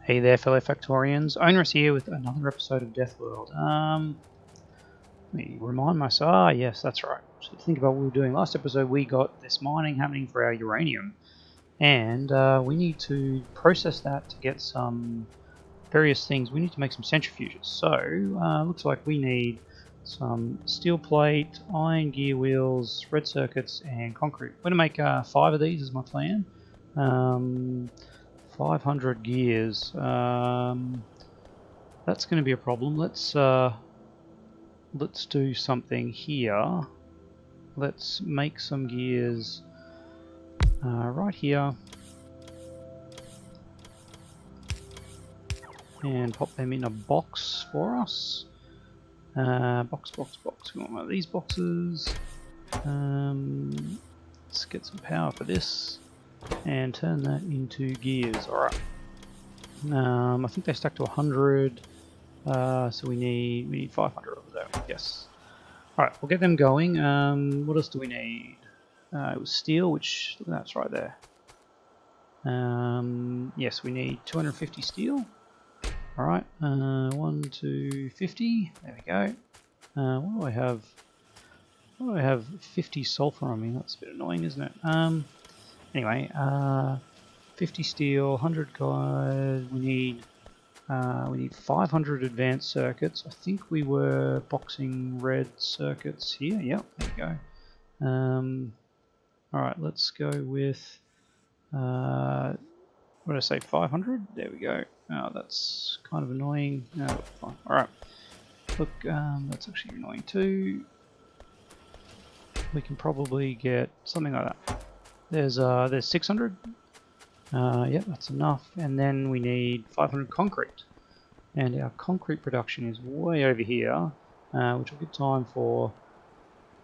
Hey there, fellow Factorians. Onerous here with another episode of Death World. Let me remind myself. Yes, that's right. So think about what we were doing last episode. We got this mining happening for our uranium, and we need to process that to get some various things. We need to make some centrifuges. So looks like we need some steel plate, iron gear wheels, red circuits, and concrete. I'm going to make 5 of these is my plan. 500 gears. That's going to be a problem. Let's do something here. Let's make some gears right here and pop them in a box for us. Box. We want one of these boxes. Let's get some power for this and turn that into gears. Alright. I think they stack to 100, so we need 500 of them. Yes. Alright, we'll get them going. What else do we need? It was steel, which that's right there. Yes, we need 250 steel. Alright, 1 to 50. There we go. What do I have? What do I have? 50 sulfur on me. That's a bit annoying, isn't it? Anyway, 50 steel, 100 guys. We need 500 advanced circuits. I think we were boxing red circuits here. Yep, there we go. All right, let's go with what did I say? 500. There we go. Oh, that's kind of annoying. No, fine. All right. Look, that's actually annoying too. We can probably get something like that. There's 600. Yep, that's enough. And then we need 500 concrete. And our concrete production is way over here, which will give time for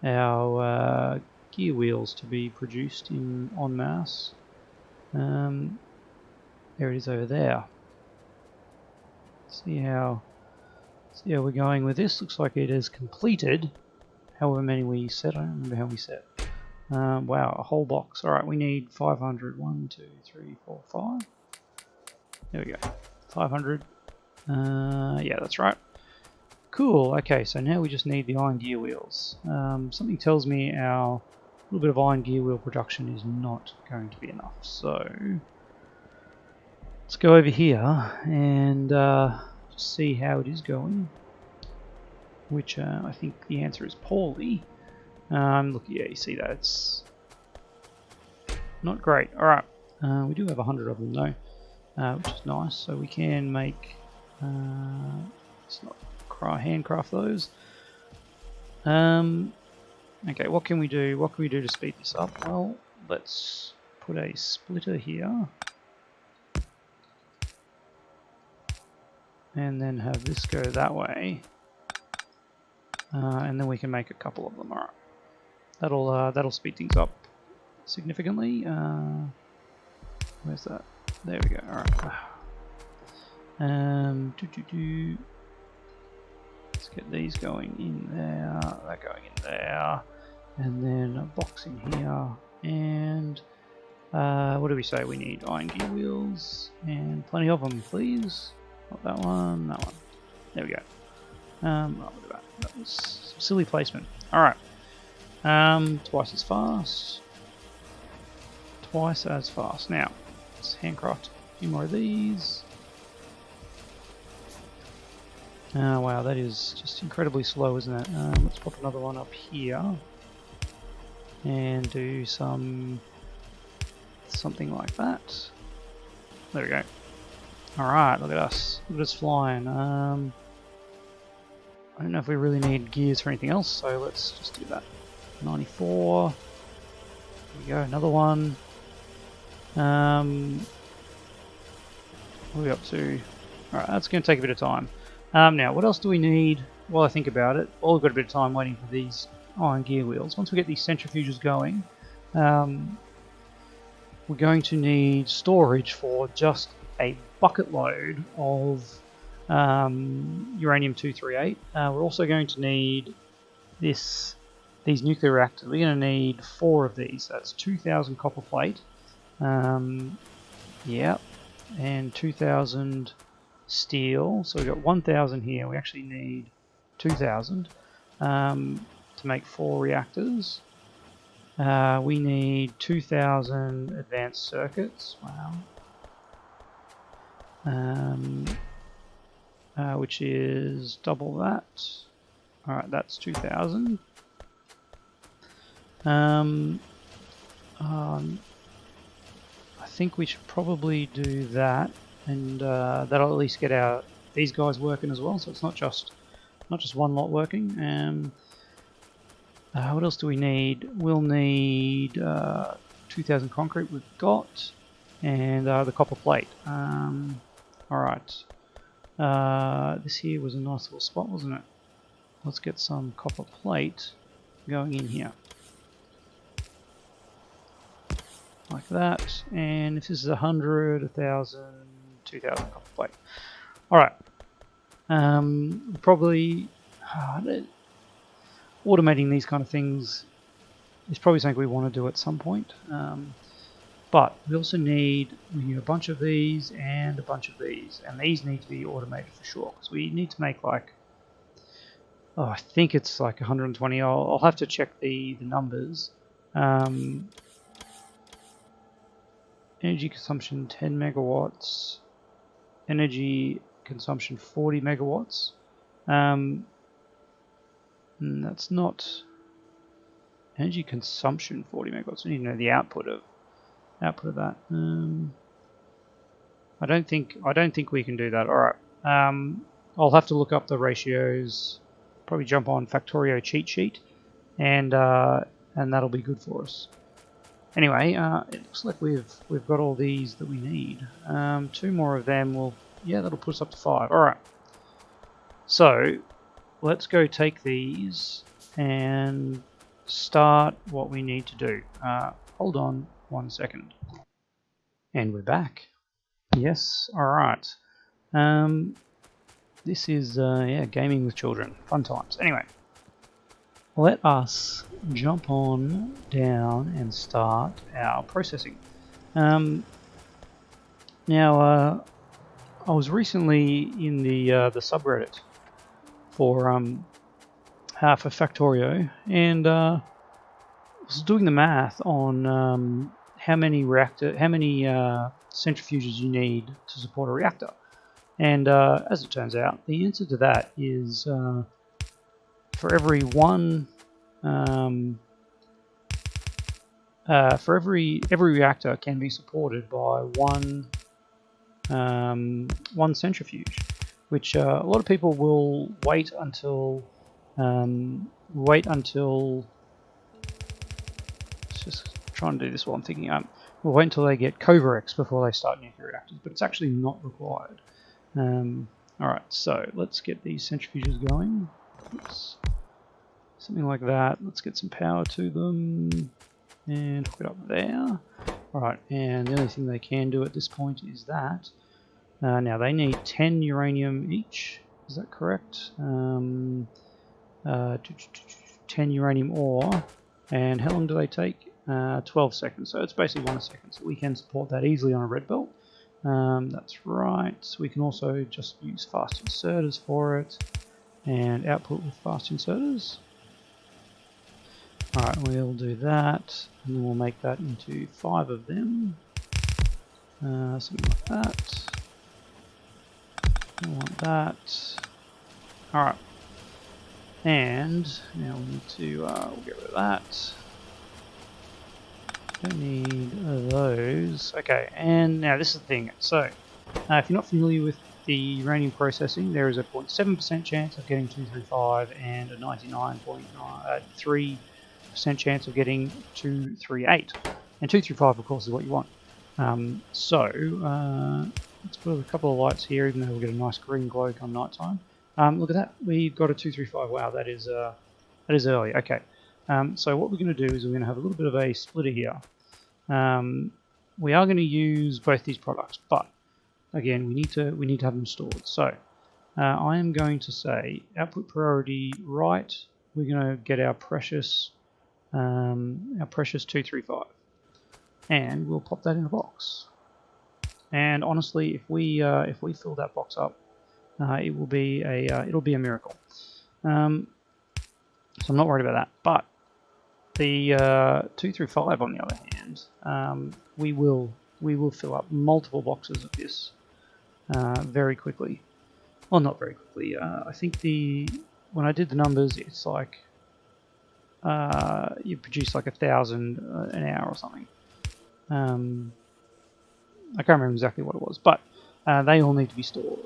our gear wheels to be produced in en masse. There it is over there. See how we're going with this. Looks like it is completed. However many we set, I don't remember how we set. Wow, a whole box. Alright, we need 500. 1, 2, 3, 4, 5. There we go. 500. Yeah, that's right. Cool, okay, so now we just need the iron gear wheels. Something tells me our little bit of iron gear wheel production is not going to be enough. So, let's go over here and just see how it is going. Which I think the answer is poorly. Look, yeah, you see that it's not great. All right, we do have 100 of them though, which is nice. So we can make. Let's not handcraft those. Okay, what can we do? What can we do to speed this up? Well, let's put a splitter here, and then have this go that way. And then we can make a couple of them. Alright, that'll speed things up significantly. Where's that? There we go. Alright. Let's get these going in there. That going in there, and then a box in here. And what do we say? We need iron gear wheels and plenty of them, please. Not that one. That one. There we go. Oh, look at that. That was some silly placement. Alright. Twice as fast. Twice as fast. Now, let's handcraft a few more of these. Oh, wow, that is just incredibly slow, isn't it? Let's pop another one up here. And do something like that. There we go. Alright, look at us. Look at us flying. I don't know if we really need gears for anything else, so let's just do that. 94. There we go, another one. What are we up to? Alright, that's going to take a bit of time. Now, what else do we need? Well, I think about it. Well, we've got a bit of time waiting for these iron gear wheels. Once we get these centrifuges going, we're going to need storage for just a bucket load of uranium-238. We're also going to need these nuclear reactors. We're going to need 4 of these. That's 2,000 copper plate. Yeah. and 2,000 steel. So we've got 1,000 here. We actually need 2,000 to make 4 reactors. We need 2,000 advanced circuits. Wow. Which is double that. Alright, that's 2,000. I think we should probably do that, and that'll at least get these guys working as well. So it's not just one lot working. What else do we need? We'll need 2,000 concrete. We've got, and the copper plate. All right. This here was a nice little spot, wasn't it? Let's get some copper plate going in here. Like that, and if this is 100, 1,000, 2,000 copper plate. Alright. Probably automating these kind of things is probably something we want to do at some point. But we also need a bunch of these and a bunch of these, and these need to be automated for sure, because we need to make like, I think it's like 120. I'll have to check the numbers. Energy consumption 10 megawatts, energy consumption 40 megawatts. That's not energy consumption 40 megawatts. We need to know the output of that. I don't think we can do that. All right. I'll have to look up the ratios. Probably jump on Factorio cheat sheet, and that'll be good for us. Anyway, it looks like we've got all these that we need. 2 more of them that'll put us up to 5. All right. So let's go take these and start what we need to do. Hold on 1 second. And we're back. Yes. All right. This is gaming with children. Fun times. Anyway. Let us jump on down and start our processing. Now, I was recently in the subreddit for Factorio, and I was doing the math on how many centrifuges you need to support a reactor, and as it turns out, the answer to that is for every one, for every reactor can be supported by one centrifuge, which a lot of people will wait until. Let's just try and do this while I'm thinking. We'll wait until they get kovarex before they start nuclear reactors, but it's actually not required. All right, so let's get these centrifuges going. Oops. Something like that. Let's get some power to them and hook it up there. Alright, and the only thing they can do at this point is that. Now they need 10 uranium each. Is that correct? 10 uranium ore. And how long do they take? 12 seconds. So it's basically 1 second. So we can support that easily on a red belt. That's right. We can also just use fast inserters for it and output with fast inserters. Alright, we'll do that, and then we'll make that into 5 of them. Something like that. We want that. Alright. And now we need to we'll get rid of that. Don't need those. Okay, and now this is the thing. So, if you're not familiar with the uranium processing, there is a 0.7% chance of getting 235 and a 99.3% chance of getting 238, and 235 of course is what you want. Let's put a couple of lights here, even though we'll get a nice green glow come night time. Look at that, we've got a 235. Wow, that is early. Okay, so what we're going to do is we're going to have a little bit of a splitter here. We are going to use both these products, but again we need to have them stored. So I am going to say output priority right. We're going to get our precious 235, and we'll pop that in a box. And honestly, if we fill that box up, it will be it'll be a miracle. So I'm not worried about that. But the 2 through 5, on the other hand, we will fill up multiple boxes of this very quickly. Well, not very quickly. I think when I did the numbers, it's like you produce like 1,000 an hour or something. I can't remember exactly what it was, but they all need to be stored.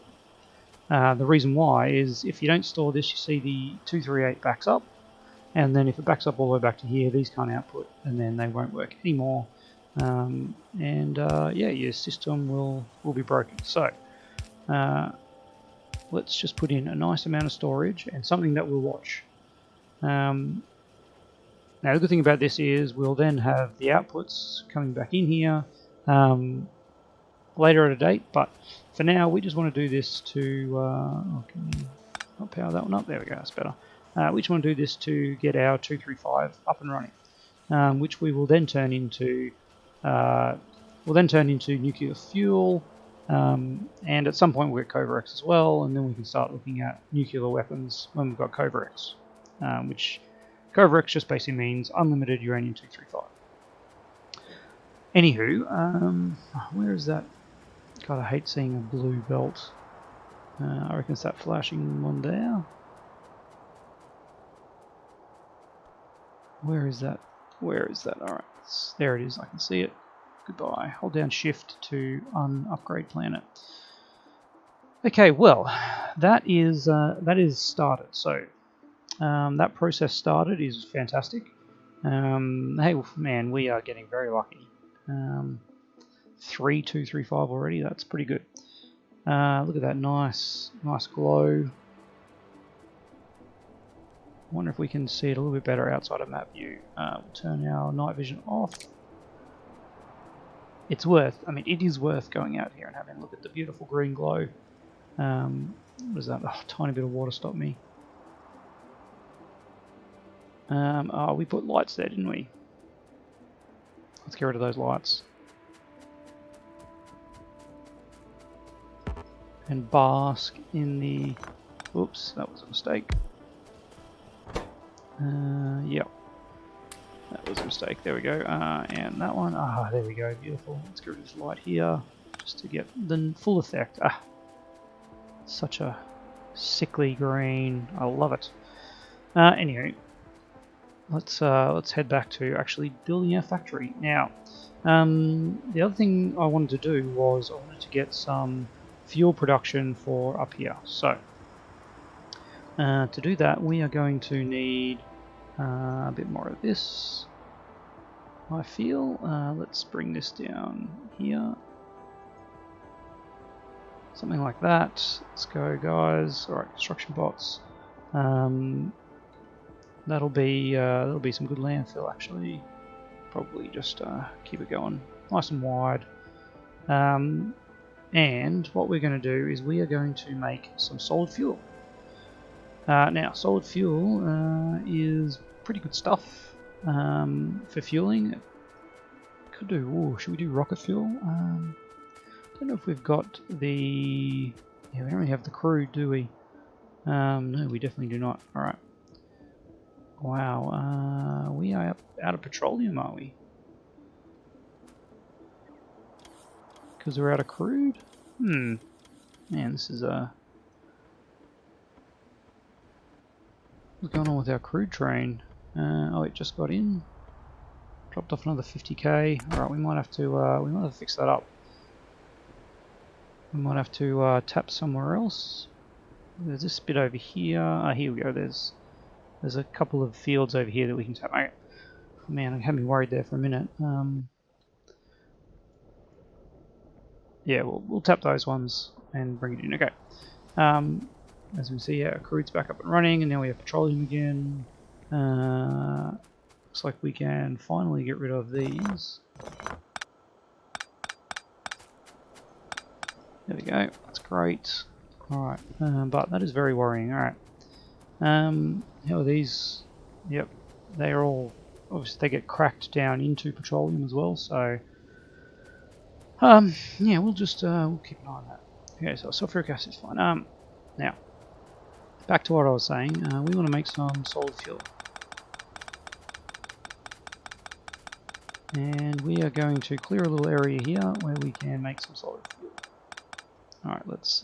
The reason why is if you don't store this, you see the 238 backs up, and then if it backs up all the way back to here, these can't output, and then they won't work anymore. Yeah, your system will be broken. So let's just put in a nice amount of storage and something that will watch. Now the good thing about this is we'll then have the outputs coming back in here later at a date, but for now we just want to do this to can we not power that one up? There we go, that's better. We just want to do this to get our 235 up and running, which we will then turn into nuclear fuel, and at some point we'll get kovarex as well, and then we can start looking at nuclear weapons when we've got kovarex, which kovarex just basically means unlimited uranium-235. Anywho, where is that? God, I hate seeing a blue belt. I reckon it's that flashing one there. Where is that? Where is that? Alright, there it is, I can see it. Goodbye. Hold down shift to unupgrade planet. Okay, well, that is started. So that process started is fantastic. Hey, man, we are getting very lucky. 3,235 already. That's pretty good. Look at that nice glow. I wonder if we can see it a little bit better outside of map view. We'll turn our night vision off. It is worth going out here and having a look at the beautiful green glow. What is that? Oh, tiny bit of water stopped me. We put lights there, didn't we? Let's get rid of those lights. And bask in the... Oops, that was a mistake. Yep. That was a mistake. There we go. And that one. There we go. Beautiful. Let's get rid of this light here just to get the full effect. Such a sickly green. I love it. Anyway, let's head back to actually building our factory. Now, the other thing I wanted to do was I wanted to get some fuel production for up here. So, to do that, we are going to need a bit more of this, I feel. Let's bring this down here. Something like that. Let's go, guys. Alright, construction bots. That'll be some good landfill, actually. Probably just keep it going nice and wide. And what we're going to do is we are going to make some solid fuel. Now, solid fuel is pretty good stuff for fueling. Could do. Should we do rocket fuel? Don't know if we've got the. Yeah, we don't really have the crude, do we? No, we definitely do not. All right. Wow. We are out of petroleum, are we? Because we're out of crude. Man, this is what's going on with our crude train? It just got in. Dropped off another 50k. Alright, we might have to fix that up. We might have to tap somewhere else. There's this bit over here. Here we go. There's a couple of fields over here that we can tap. Okay. Man, I had me worried there for a minute. Yeah, we'll tap those ones and bring it in. Okay. As we see, yeah, crude's back up and running, and now we have petroleum again. Looks like we can finally get rid of these. There we go. That's great. Alright, but that is very worrying. Alright. How are these? Yep, they are all... Obviously they get cracked down into petroleum as well, so... Yeah, we'll just we'll keep an eye on that. Okay, so sulfuric acid's fine. Now back to what I was saying. We want to make some solid fuel, and we are going to clear a little area here where we can make some solid fuel. All right, let's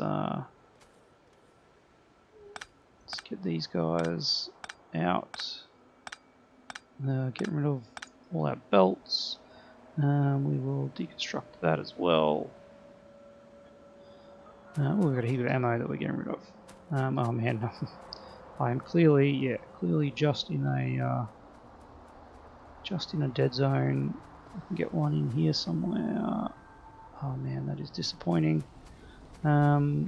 get these guys out. Get rid of all our belts. We will deconstruct that as well. We've got a heap of ammo that we're getting rid of. Oh man, I am clearly just in a dead zone. I can get one in here somewhere. Oh man, that is disappointing. There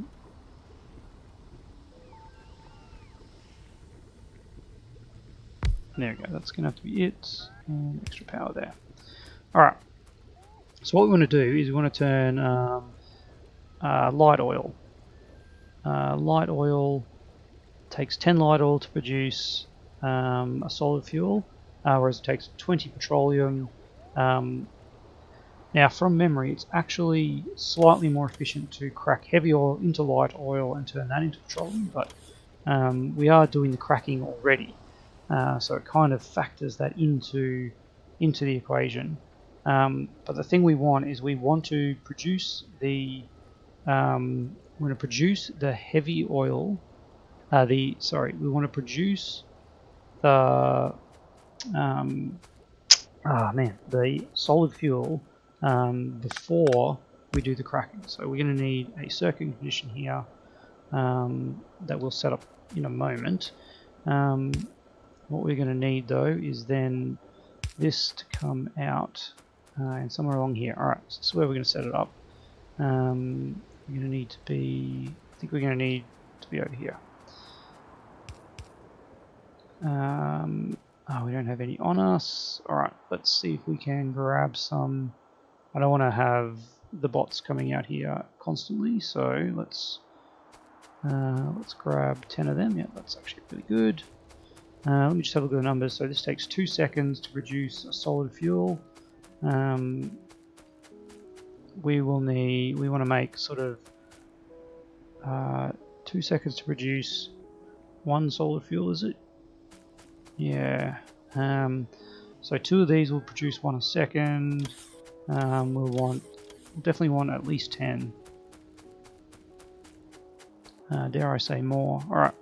we go. That's going to have to be it. And extra power there. All right. So what we want to do is we want to turn light oil. Light oil takes 10 light oil to produce a solid fuel, whereas it takes 20 petroleum. Now, from memory, it's actually slightly more efficient to crack heavy oil into light oil and turn that into petroleum, but we are doing the cracking already, so it kind of factors that into the equation. But the thing we want is we want to produce the heavy oil. We want to produce the the solid fuel before we do the cracking. So we're going to need a circuit condition here that we'll set up in a moment. What we're going to need though is then this to come out and somewhere along here. Alright, so this is where we're going to set it up. We're going to need to be, I think we're going to need to be over here. We don't have any on us. Alright, let's see if we can grab some. I don't want to have the bots coming out here constantly, so let's grab 10 of them. Yeah, that's actually really good. Let me just have a look at the numbers. So this takes 2 seconds to produce a solid fuel. We want to make sort of 2 seconds to produce 1 solid fuel, is it? Yeah. So 2 of these will produce 1 a second. We'll definitely want at least 10. Dare I say more? All right.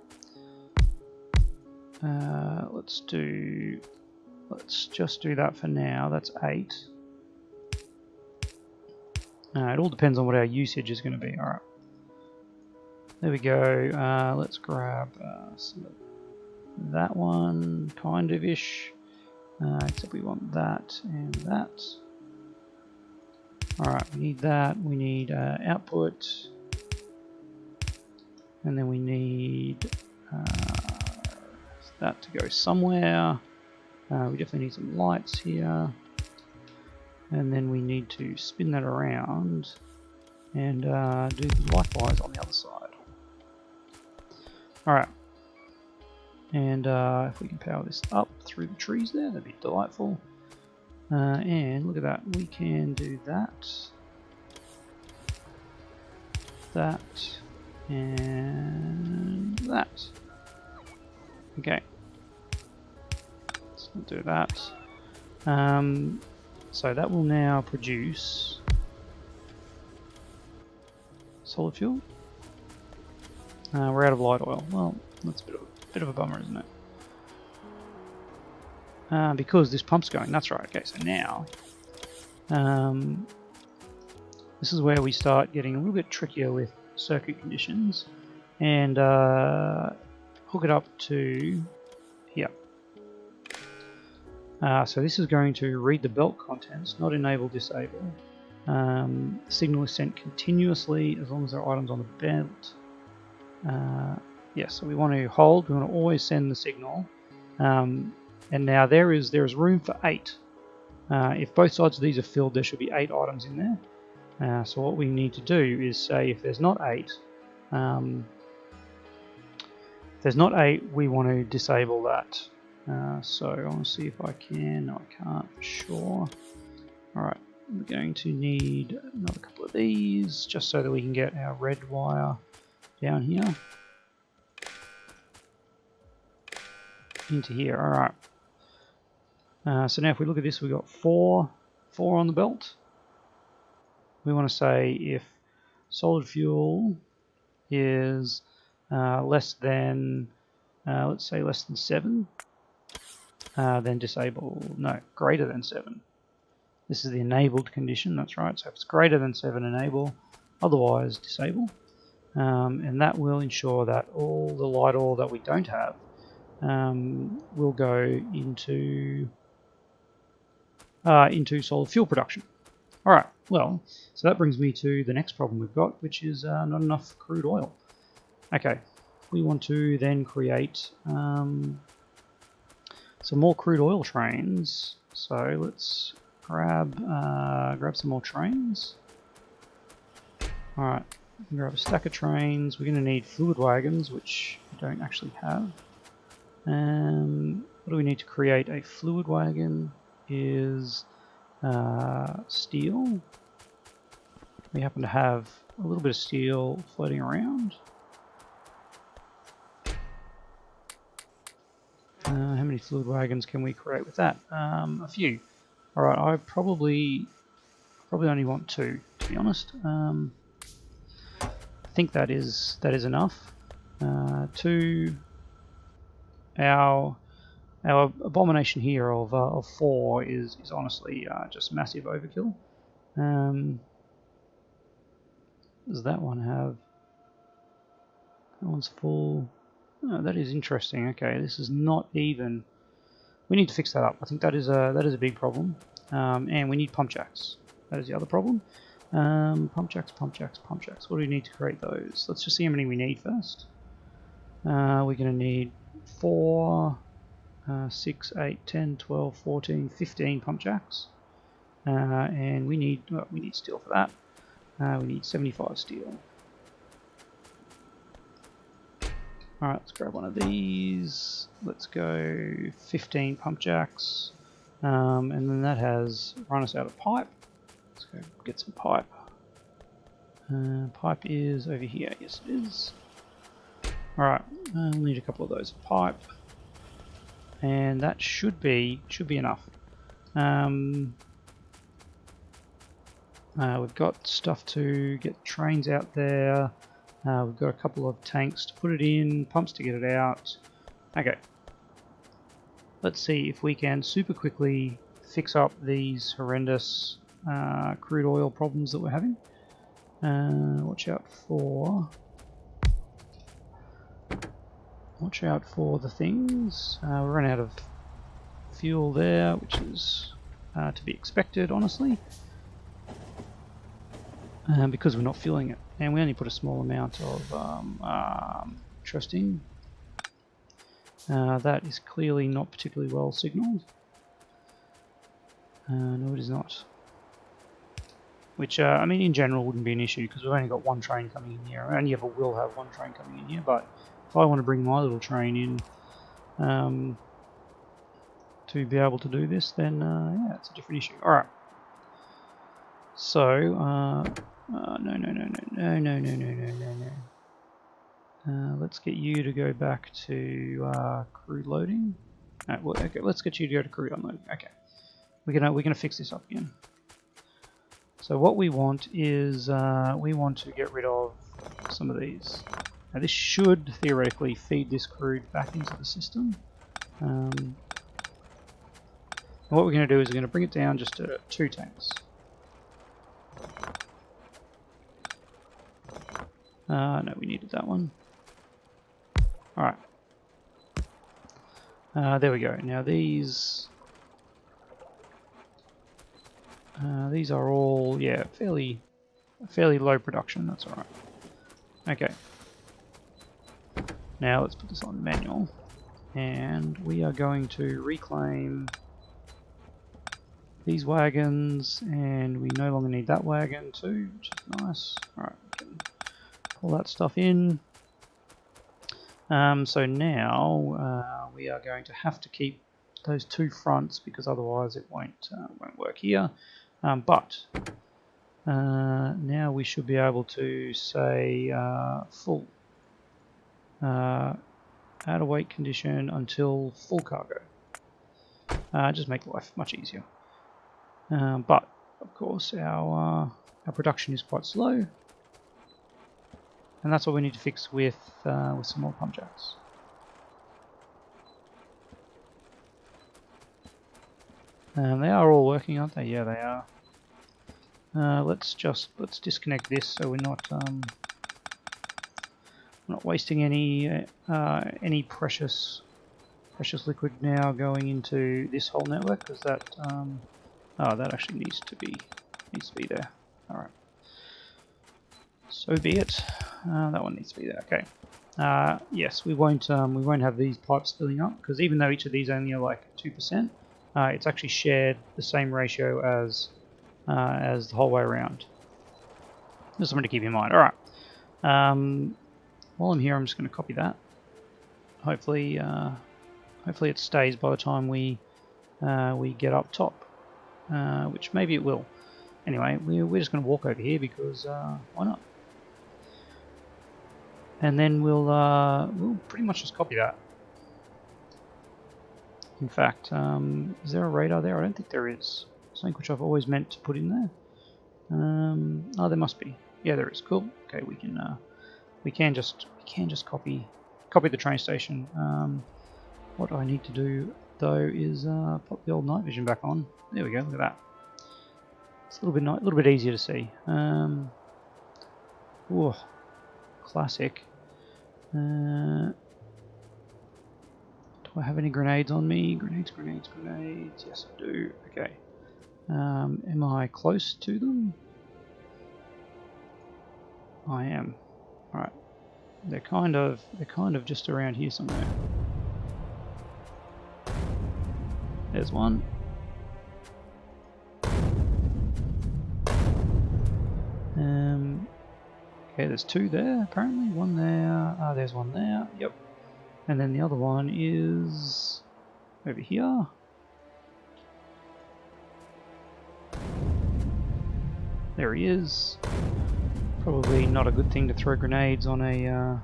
Let's just do that for now. That's 8. It all depends on what our usage is going to be. All right. There we go. Let's grab some of that one, kind of ish. Except we want that and that. Alright, we need that. We need output. And then we need that to go somewhere. We definitely need some lights here. And then we need to spin that around and do likewise on the other side. Alright. And if we can power this up through the trees there, that'd be delightful. And look at that, we can do that, and that. Okay, let's not do that. So that will now produce solid fuel. We're out of light oil. Well, that's a bit of a bummer, isn't it? Because this pump's going. That's right. Okay, so now this is where we start getting a little bit trickier with circuit conditions, and hook it up to here. So this is going to read the belt contents, not enable disable. Signal is sent continuously as long as there are items on the belt. Yes, so we want to hold. We want to always send the signal. And now there is room for 8. If both sides of these are filled, there should be 8 items in there. So what we need to do is say if there's not 8, we want to disable that. So I want to see if I can. No, I can't for sure. All right, we're going to need another couple of these just so that we can get our red wire down here into here. Alright. So now if we look at this, we've got four on the belt. We want to say if solid fuel is less than, let's say less than 7, then disable, no, greater than 7. This is the enabled condition, that's right. So if it's greater than 7, enable, otherwise disable. And that will ensure that all the light oil that we don't have will go into solid fuel production. Alright, well, so that brings me to the next problem we've got, which is not enough crude oil. Okay, we want to then create some more crude oil trains. So let's grab some more trains. Alright, grab a stack of trains. We're going to need fluid wagons, which we don't actually have. What do we need to create a fluid wagon is steel. We happen to have a little bit of steel floating around. How many fluid wagons can we create with that? A few. Alright, I probably only want 2, to be honest. I think that is enough. 2. Our abomination here of 4 is honestly just massive overkill. Does that one have? That one's full. Oh, that is interesting. Okay, this is not even. We need to fix that up. I think that is a big problem. And we need pump jacks. That is the other problem. Pump jacks. What do we need to create those? Let's just see how many we need first. We're going to need 4, 6, 8, 10, 12, 14, 15 pump jacks. And we need steel for that. We need 75 steel. Alright, let's grab one of these. Let's go 15 pump jacks. And then that has run us out of pipe. Let's go get some pipe. Pipe is over here. Yes, it is. Alright, we'll need a couple of those pipe. And that should be enough. We've got stuff to get trains out there. We've got a couple of tanks to put it in, pumps to get it out. Okay. Let's see if we can super quickly fix up these horrendous crude oil problems that we're having. Watch out for the things. We run out of fuel there, which is to be expected, honestly. Because we're not fueling it, and we only put a small amount of interesting. That is clearly not particularly well signaled. No, it is not. Which, I mean, in general wouldn't be an issue because we've only got one train coming in here. I only ever will have one train coming in here, but if I want to bring my little train in to be able to do this, then yeah, it's a different issue. All right. So, no. Let's get you to go back to crude loading. Well, okay, let's get you to go to crude unloading. Okay, we're gonna fix this up again. So what we want is we want to get rid of some of these. Now this should theoretically feed this crude back into the system. And what we're going to do is we're going to bring it down just to 2 tanks. No, we needed that one. Alright. There we go. Now these are all, yeah, fairly low production. That's alright. Okay. Now let's put this on manual, and we are going to reclaim these wagons, and we no longer need that wagon too, which is nice. Alright, we can pull that stuff in. So now we are going to have to keep those 2 fronts because otherwise it won't work here. But now we should be able to say full out of weight condition until full cargo. Just make life much easier. But of course our production is quite slow, and that's what we need to fix with some more pump jacks. They are all working, aren't they? Yeah, they are. Let's disconnect this so we're not wasting any precious liquid now going into this whole network, because that that actually needs to be there. All right, so be it. That one needs to be there. Okay. Yes, we won't have these pipes filling up, because even though each of these only are like 2%, it's actually shared the same ratio as the whole way around. Just something to keep in mind. All right. While I'm here, I'm just going to copy that. Hopefully it stays by the time we get up top, which maybe it will. Anyway, we're just going to walk over here because why not? And then we'll pretty much just copy that. In fact, is there a radar there? I don't think there is. Something which I've always meant to put in there. Oh, there must be. Yeah, there is. Cool. Okay, we can just copy the train station. What I need to do though is pop the old night vision back on. There we go. Look at that. It's a little bit easier to see. Whoa, classic. Do I have any grenades on me? Grenades. Yes, I do. Okay. Am I close to them? I am. All right. They're kind of just around here somewhere. There's one. Okay, there's two there apparently. One there. There's one there. Yep. And then the other one is over here. There he is. Probably not a good thing to throw grenades on a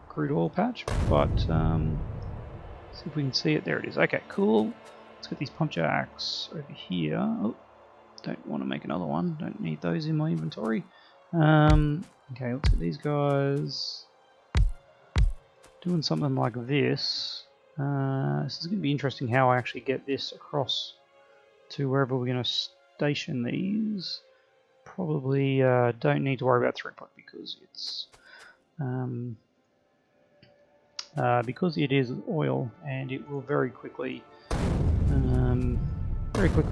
crude oil patch, but see if we can see it. There it is. Okay, cool. Let's get these pump jacks over here. Oh, don't want to make another one. Don't need those in my inventory. Okay, let's get these guys doing something like this. This is going to be interesting how I actually get this across to wherever we're going to station these. Probably don't need to worry about throughput because it's because it is oil and it will very quickly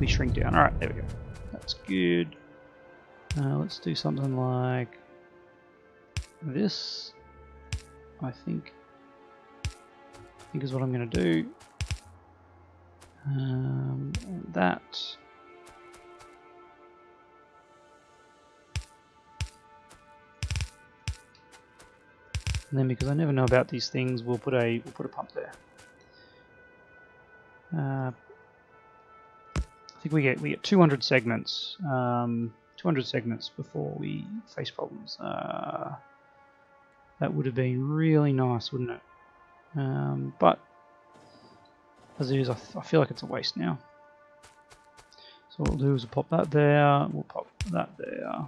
shrink down. All right, there we go. That's good. Let's do something like this. I think is what I'm going to do. And that. And then, because I never know about these things, we'll put a pump there. I think we get 200 segments. 200 segments before we face problems. That would have been really nice, wouldn't it? But as it is, I feel like it's a waste now. So what we'll do is we'll pop that there. We'll pop that there.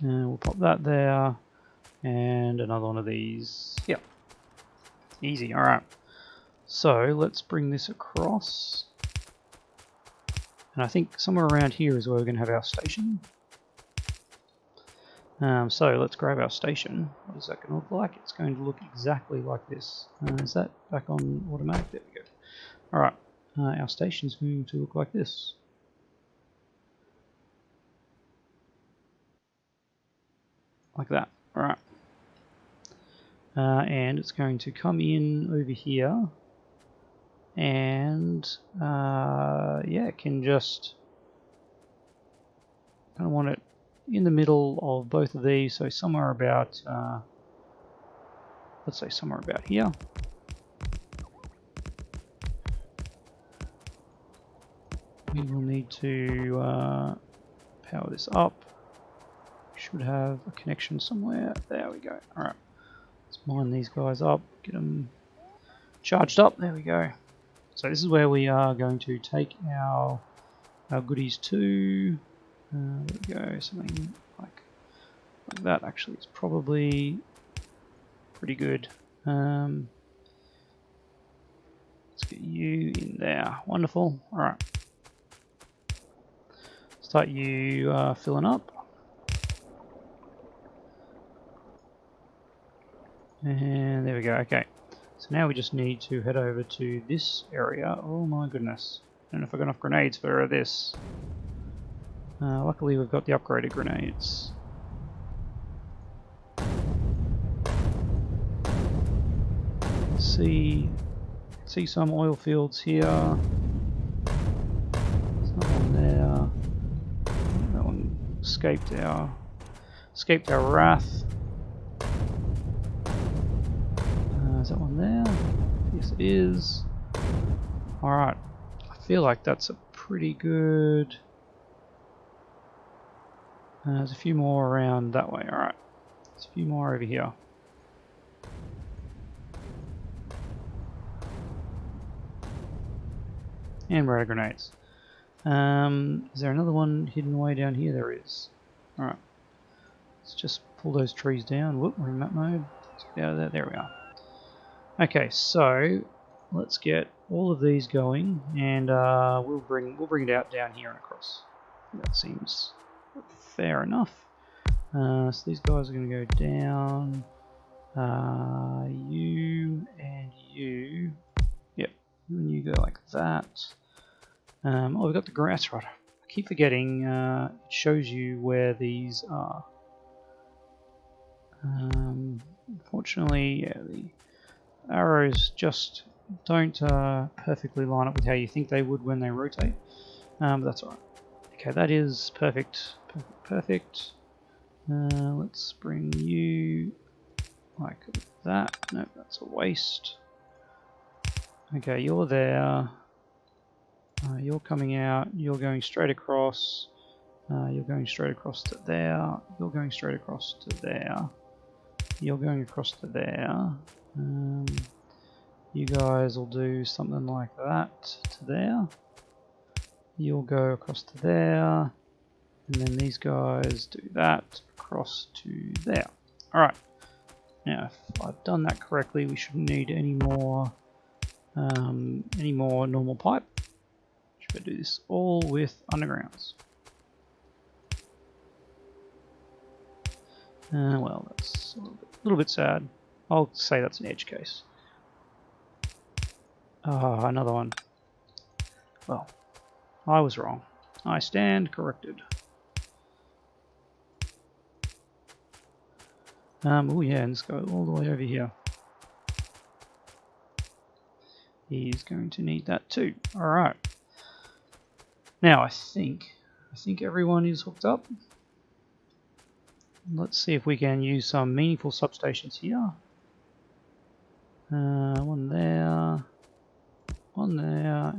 And we'll pop that there. And another one of these. Yep. Easy. All right. So let's bring this across. And I think somewhere around here is where we're going to have our station. So let's grab our station. What is that going to look like? It's going to look exactly like this. Is that back on automatic? There we go. All right. Our station is going to look like this. Like that. All right. And it's going to come in over here. And yeah, it can just kind of want it in the middle of both of these, so somewhere about let's say somewhere about here. we will need to power this up. Should have a connection somewhere. There we go. Alright. Let's mine these guys up. Get them charged up. There we go. So this is where we are going to take our goodies to. There we go. Something like that actually is probably pretty good. Let's get you in there. Wonderful. Alright. Start you filling up. And there we go. Okay. So now we just need to head over to this area. Oh my goodness. I don't know if I've got enough grenades for this. Luckily we've got the upgraded grenades. See some oil fields here. There's another one there. That one escaped our wrath. Is that one there? Yes it is. Alright. I feel like that's a pretty good... there's a few more around that way. Alright. There's a few more over here. And we're out of grenades. Is there another one hidden away down here? There is. Alright. Let's just pull those trees down. Whoop, we're in map mode. Let's get out of there. There we are. Okay, so let's get all of these going, and we'll bring it out down here and across. That seems fair enough. So these guys are going to go down. You and you. Yep, you and you go like that. Oh, we've got the grass right. I keep forgetting. It shows you where these are. Unfortunately, yeah, the arrows just don't perfectly line up with how you think they would when they rotate, but that's alright. Okay, that is perfect. Perfect. Let's bring you like that. Nope, that's a waste. Okay, you're there. You're coming out. You're going straight across. You're going straight across to there. You're going straight across to there. You're going across to there. You guys will do something like that to there. You'll go across to there. And then these guys do that across to there. Alright. Now, if I've done that correctly, we shouldn't need any more normal pipe. Should I do this all with undergrounds? Well, that's a little bit sad. I'll say that's an edge case. Ah, another one. Well, I was wrong. I stand corrected. Oh yeah, and let's go all the way over here. He's going to need that too. Alright. Now I think everyone is hooked up. Let's see if we can use some meaningful substations here. One there,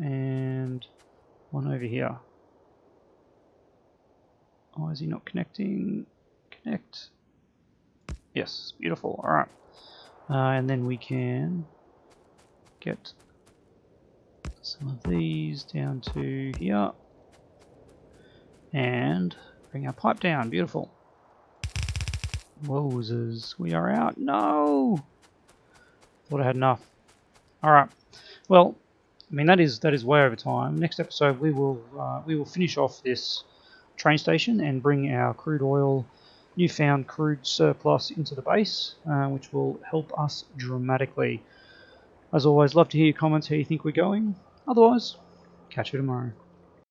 and one over here. Oh, is he not connecting? Connect. Yes, beautiful. Alright. And then we can get some of these down to here. And bring our pipe down. Beautiful. Wowzers, we are out. No! Thought I had enough. Alright. Well, I mean that is way over time. Next episode we will finish off this train station and bring our crude oil, newfound crude surplus into the base, which will help us dramatically. As always, love to hear your comments, how you think we're going. Otherwise, catch you tomorrow.